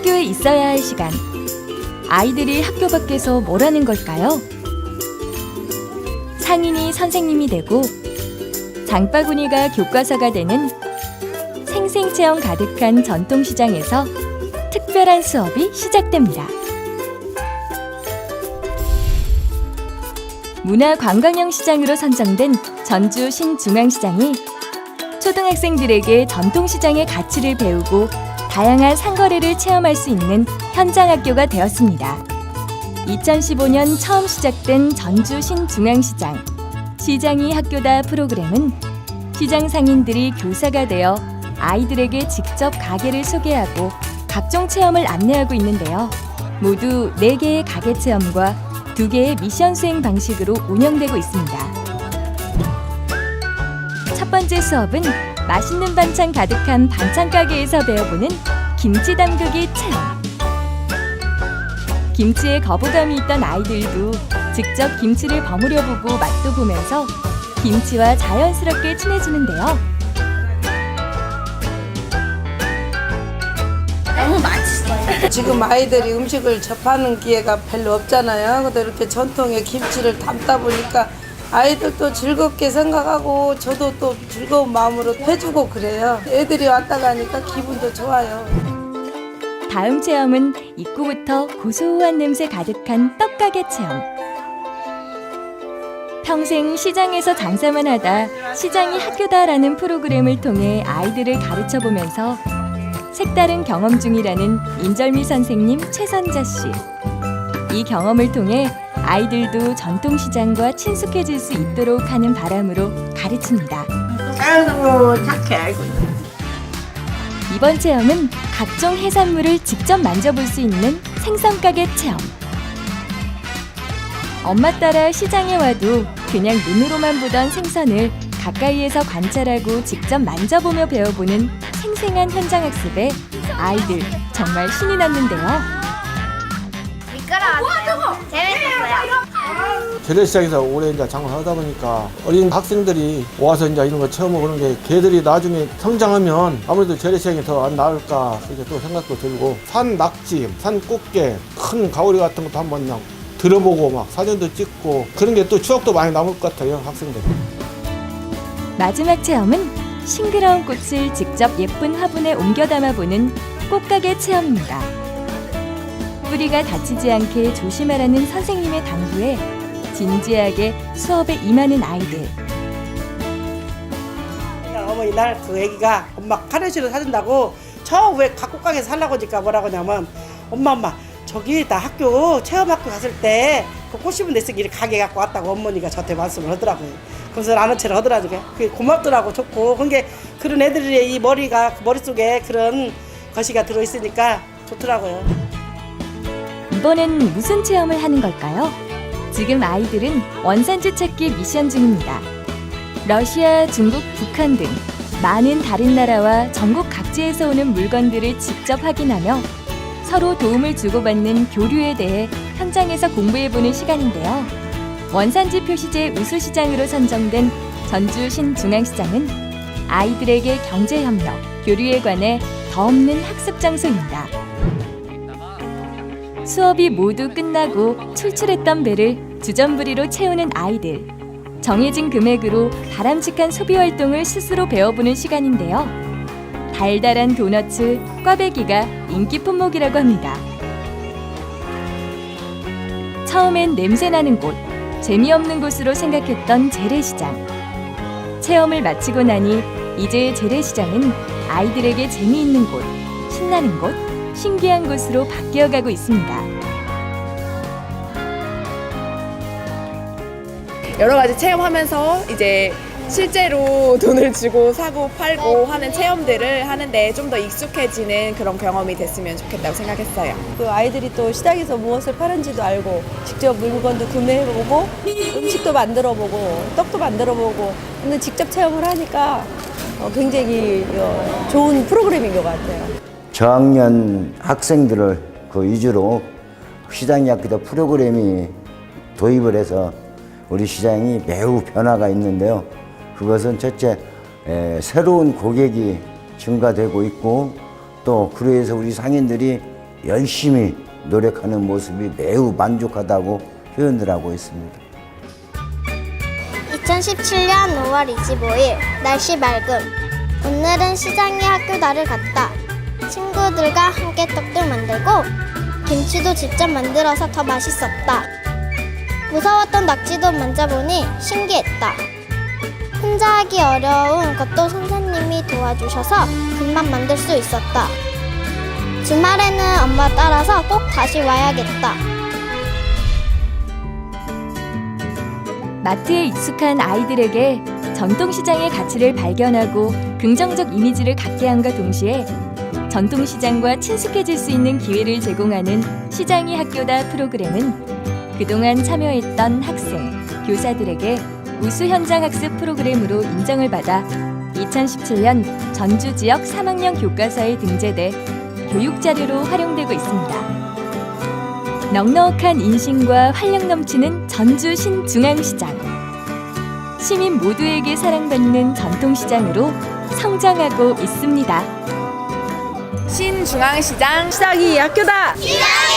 학교에 있어야 할 시간. 아이들이 학교 밖에서 뭘 하는 걸까요? 상인이 선생님이 되고 장바구니가 교과서가 되는 생생체험 가득한 전통시장에서 특별한 수업이 시작됩니다. 문화관광형 시장으로 선정된 전주 신중앙시장이 초등학생들에게 전통시장의 가치를 배우고 다양한 상거래를 체험할 수 있는 현장학교가 되었습니다. 2015년 처음 시작된 전주 신중앙시장 시장이 학교다 프로그램은 시장 상인들이 교사가 되어 아이들에게 직접 가게를 소개하고 각종 체험을 안내하고 있는데요. 모두 4개의 가게 체험과 2개의 미션 수행 방식으로 운영되고 있습니다. 첫 번째 수업은 맛있는 반찬 가득한 반찬 가게에서 배워보는 김치 담그기 체험. 김치에 거부감이 있던 아이들도 직접 김치를 버무려보고 맛도 보면서 김치와 자연스럽게 친해지는데요. 너무 맛있어요. 지금 아이들이 음식을 접하는 기회가 별로 없잖아요. 근데 이렇게 전통의 김치를 담다 보니까 아이들도 즐겁게 생각하고 저도 또 즐거운 마음으로 해주고 그래요. 애들이 왔다 가니까 기분도 좋아요. 다음 체험은 입구부터 고소한 냄새 가득한 떡가게 체험. 평생 시장에서 장사만 하다 시장이 학교다라는 프로그램을 통해 아이들을 가르쳐보면서 색다른 경험 중이라는 인절미 선생님 최선자 씨. 이 경험을 통해 아이들도 전통시장과 친숙해질 수 있도록 하는 바람으로 가르칩니다. 아이고 착해. 아이고. 이번 체험은 각종 해산물을 직접 만져볼 수 있는 생선가게 체험. 엄마 따라 시장에 와도 그냥 눈으로만 보던 생선을 가까이에서 관찰하고 직접 만져보며 배워보는 생생한 현장학습에 아이들 정말 신이 났는데요. 미끄러웠어요. 재밌었어요. 재래시장에서 오래 이제 장사하다 보니까 어린 학생들이 와서 이제 이런 거 체험 해보는 게 걔들이 나중에 성장하면 아무래도 재래시장이 더 안 나을까 이렇게 또 생각도 들고 산 낙지, 산 꽃게, 큰 가오리 같은 것도 한번 그냥 들어보고 막 사진도 찍고 그런 게 또 추억도 많이 남을 것 같아요 학생들. 마지막 체험은 싱그러운 꽃을 직접 예쁜 화분에 옮겨 담아보는 꽃가게 체험입니다. 뿌리가 다치지 않게 조심하라는 선생님의 당부에 진지하게 수업에 임하는 아이들. 어머니날 그 애기가 엄마 카네시를 사준다고 저 왜 각국가게에서 살라고 하니까 뭐라고 하냐면 엄마 저기 나 학교 체험학교 갔을 때 그 꽃 심은 데서 이 가게 갖고 왔다고 어머니가 저한테 말씀을 하더라고요. 그래서 아는 체를 하더라고요. 그게 고맙더라고 좋고 그게 그런 애들의 이 머릿속에 그런 것이가 들어있으니까 좋더라고요. 이번엔 무슨 체험을 하는 걸까요? 지금 아이들은 원산지 찾기 미션 중입니다. 러시아, 중국, 북한 등 많은 다른 나라와 전국 각지에서 오는 물건들을 직접 확인하며 서로 도움을 주고받는 교류에 대해 현장에서 공부해보는 시간인데요. 원산지 표시제 우수시장으로 선정된 전주 신중앙시장은 아이들에게 경제협력, 교류에 관해 더 없는 학습 장소입니다. 수업이 모두 끝나고 출출했던 배를 주전부리로 채우는 아이들. 정해진 금액으로 바람직한 소비 활동을 스스로 배워보는 시간인데요. 달달한 도너츠, 꽈배기가 인기 품목이라고 합니다. 처음엔 냄새나는 곳, 재미없는 곳으로 생각했던 재래시장. 체험을 마치고 나니 이제 재래시장은 아이들에게 재미있는 곳, 신나는 곳, 신기한 곳으로 바뀌어가고 있습니다. 여러 가지 체험하면서 이제 실제로 돈을 주고 사고 팔고 하는 체험들을 하는데 좀 더 익숙해지는 그런 경험이 됐으면 좋겠다고 생각했어요. 그 아이들이 또 시장에서 무엇을 파는지도 알고 직접 물건도 구매해보고 음식도 만들어보고 떡도 만들어보고 근데 직접 체험을 하니까 굉장히 좋은 프로그램인 것 같아요. 저학년 학생들을 그 위주로 시장이 학교다 프로그램이 도입을 해서 우리 시장이 매우 변화가 있는데요. 그것은 첫째 새로운 고객이 증가되고 있고 또 그로 해서 우리 상인들이 열심히 노력하는 모습이 매우 만족하다고 표현을 하고 있습니다. 2017년 5월 25일 날씨 맑음. 오늘은 시장에 학교 날을 갔다. 친구들과 함께 떡도 만들고 김치도 직접 만들어서 더 맛있었다. 무서웠던 낙지도 만져보니 신기했다. 혼자 하기 어려운 것도 선생님이 도와주셔서 금방 만들 수 있었다. 주말에는 엄마 따라서 꼭 다시 와야겠다. 마트에 익숙한 아이들에게 전통시장의 가치를 발견하고 긍정적 이미지를 갖게 함과 동시에 전통시장과 친숙해질 수 있는 기회를 제공하는 시장이 학교다 프로그램은 그동안 참여했던 학생, 교사들에게 우수 현장 학습 프로그램으로 인정을 받아 2017년 전주 지역 3학년 교과서에 등재돼 교육자료로 활용되고 있습니다. 넉넉한 인심과 활력 넘치는 전주 신중앙시장. 시민 모두에게 사랑받는 전통시장으로 성장하고 있습니다. 신중앙시장 시작이 학교다. 시장!